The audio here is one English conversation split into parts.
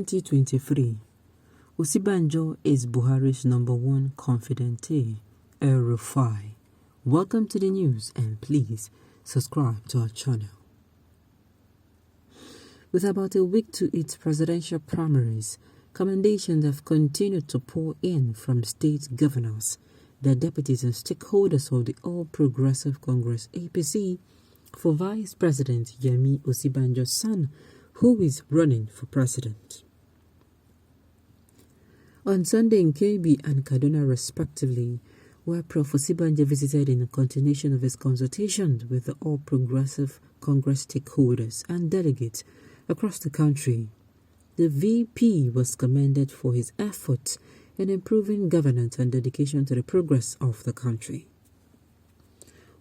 2023, Osinbajo is Buhari's #1 confidant, Elrufai. Welcome to the news and please subscribe to our channel. With about a week to its presidential primaries, commendations have continued to pour in from state governors, their deputies and stakeholders of the All Progressive Congress APC for Vice President Yemi Osinbajo's son, who is running for president. On Sunday in KB and Kaduna respectively, where Prof. Osinbajo visited in a continuation of his consultations with the All Progressive Congress stakeholders and delegates across the country, the VP was commended for his efforts in improving governance and dedication to the progress of the country,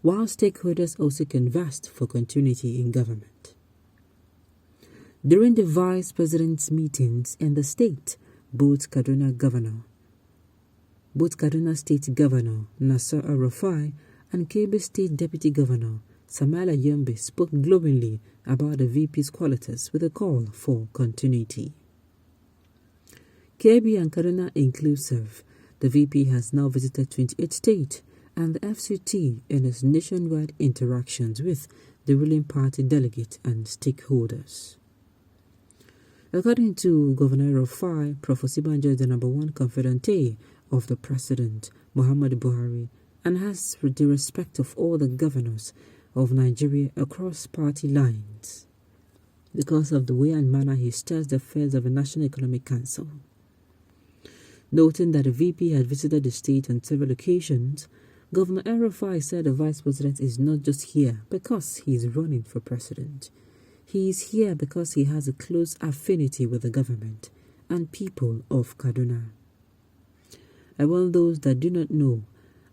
while stakeholders also canvassed for continuity in government. During the Vice President's meetings in the state, both Kaduna State Governor Nasser Elrufai and Kebbi State Deputy Governor Samala Yombe spoke glowingly about the VP's qualities with a call for continuity. Kebbi and Kaduna inclusive, the VP has now visited 28 states and the FCT in its nationwide interactions with the ruling party delegate and stakeholders. According to Governor Elrufai, Prof. Osinbajo is the #1 confidant of the President, Muhammadu Buhari, and has the respect of all the governors of Nigeria across party lines because of the way and manner he stirs the affairs of the National Economic Council. Noting that the VP had visited the state on several occasions, Governor Elrufai said the Vice President is not just here because he is running for president. He is here because he has a close affinity with the government and people of Kaduna. I want those that do not know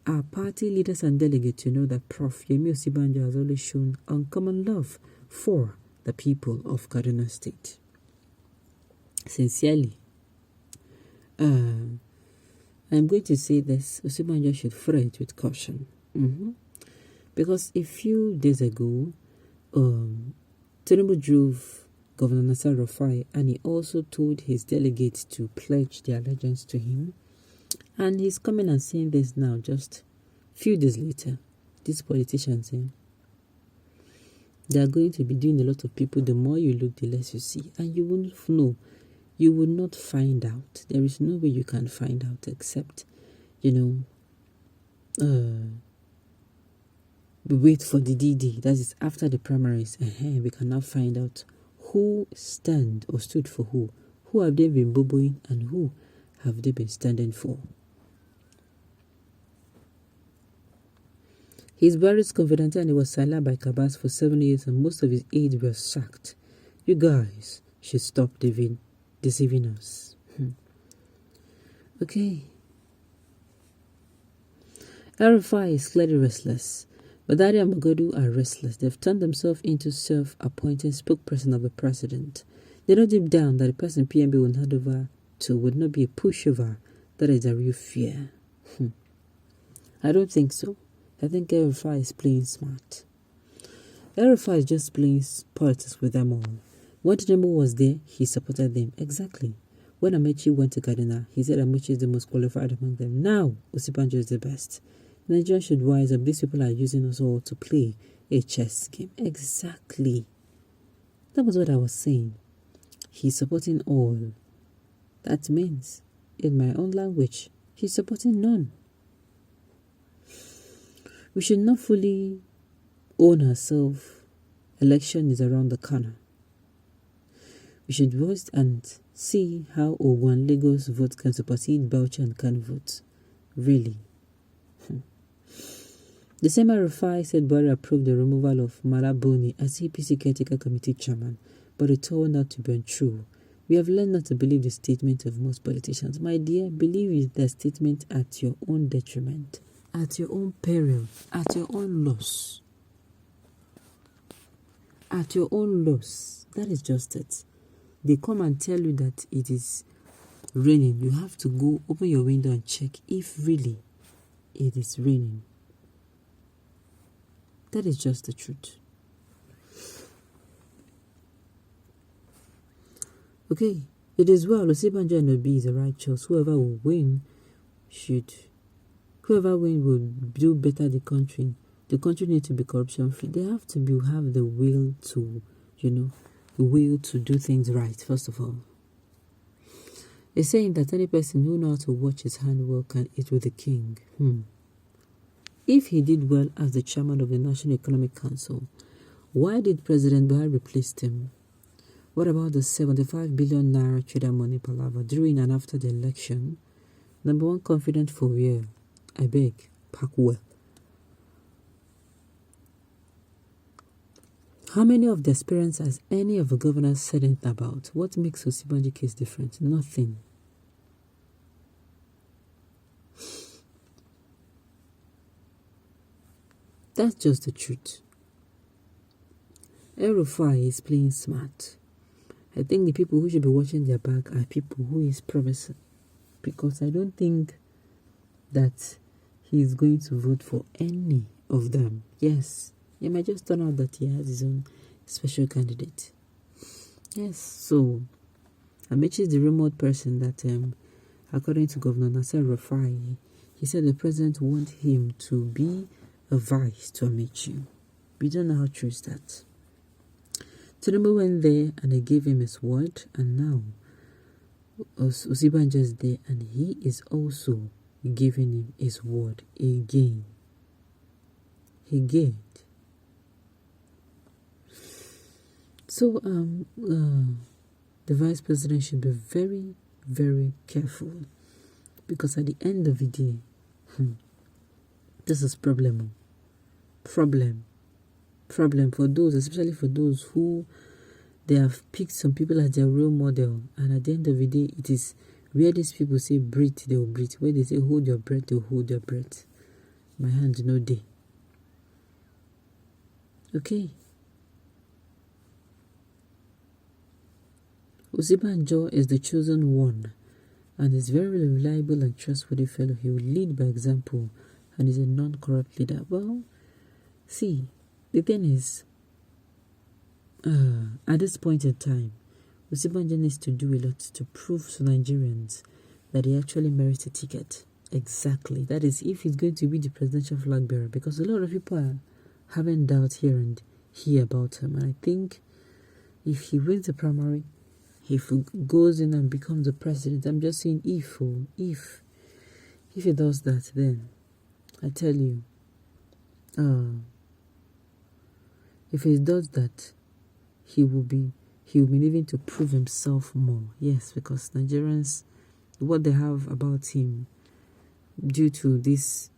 our party leaders and delegates to know that Prof. Yemi Osinbajo has always shown uncommon love for the people of Kaduna State. Sincerely, I'm going to say this: Osinbajo should tread with caution. Because a few days ago, Tinubu drove Governor Nasser Elrufai, and he also told his delegates to pledge their allegiance to him. And he's coming and saying this now, just a few days later. These politicians, they are going to be doing a lot of people. The more you look, the less you see. And you won't know. You will not find out. There is no way you can find out except, we wait for the DD. That is after the primaries. We can now find out who stand or stood for who. Who have they been boboing and who have they been standing for? He's Buhari's confidant and he was silent by Kabas for 7 years and most of his aides were sacked. You guys should stop deceiving us. Okay. Elrufai is clearly restless. But Daddy and Mogodu are restless. They've turned themselves into self-appointed spokesperson of the president. They know deep down that the person PMB will hand over to would not be a pushover. That is a real fear. I don't think so. I think Elrufai is playing smart. Elrufai is just playing politics with them all. When Tinubu was there, he supported them. Exactly. When Ameachi went to Kaduna, he said Ameachi is the most qualified among them. Now, Osinbajo is the best. Nigeria should wise up. These people are using us all to play a chess game. Exactly. That was what I was saying. He's supporting all. That means, in my own language, he's supporting none. We should not fully own ourselves. Election is around the corner. We should vote and see how Ogun Lagos votes can supersede Bauchi and Kano votes. Really. The same Elrufai said Buhari approved the removal of Malabuni as APC caretaker committee chairman, but it turned out to be untrue. We have learned not to believe the statement of most politicians. My dear, believe the statement at your own detriment, at your own peril, at your own loss. At your own loss. That is just it. They come and tell you that it is raining. You have to go open your window and check if really it is raining. That is just the truth. Okay, It is well, Osinbajo and Obi is the right choice. Whoever will win will do better the country. The country needs to be corruption free. They have to have the will to, the will to do things right, first of all. It's saying that any person who knows how to watch his hand well can eat with the king. If he did well as the chairman of the National Economic Council, why did President Buhari replace him? What about the 75 billion naira trader money palaver during and after the election? Number one, confident for where? I beg, pack well. How many of the experience has any of the governors said anything about? What makes Osinbajo case different? Nothing. That's just the truth. Elrufai is playing smart. I think the people who should be watching their back are people who is promising. Because I don't think that he is going to vote for any of them. Yes, it might just turn out that he has his own special candidate. Yes, so Ameachi is the rumored person that, according to Governor Elrufai, he said the president wants him to be a vice to Ameachi. We don't know how true is that. Tinubu went there and they gave him his word, and now Osinbajo is there and he is also giving him his word again. So the vice president should be very, very careful, because at the end of the day, this is problem for those, especially for those who they have picked some people as their role model, and at the end of the day, it is where these people say breathe, they will breathe. Where they say hold your breath, they will hold their breath. My hand no day. Okay. Osinbajo is the chosen one and is very reliable and trustworthy fellow. He will lead by example and is a non-corrupt leader. Well, see, the thing is, at this point in time, Osinbajo needs to do a lot to prove to Nigerians that he actually merits a ticket. Exactly. That is, if he's going to be the presidential flag bearer, because a lot of people are having doubts here and here about him. And I think if he wins the primary, if he goes in and becomes the president, I'm just saying if he does that, then I tell you, if he does that, he will be needing to prove himself more. Yes, because Nigerians, what they have about him, due to this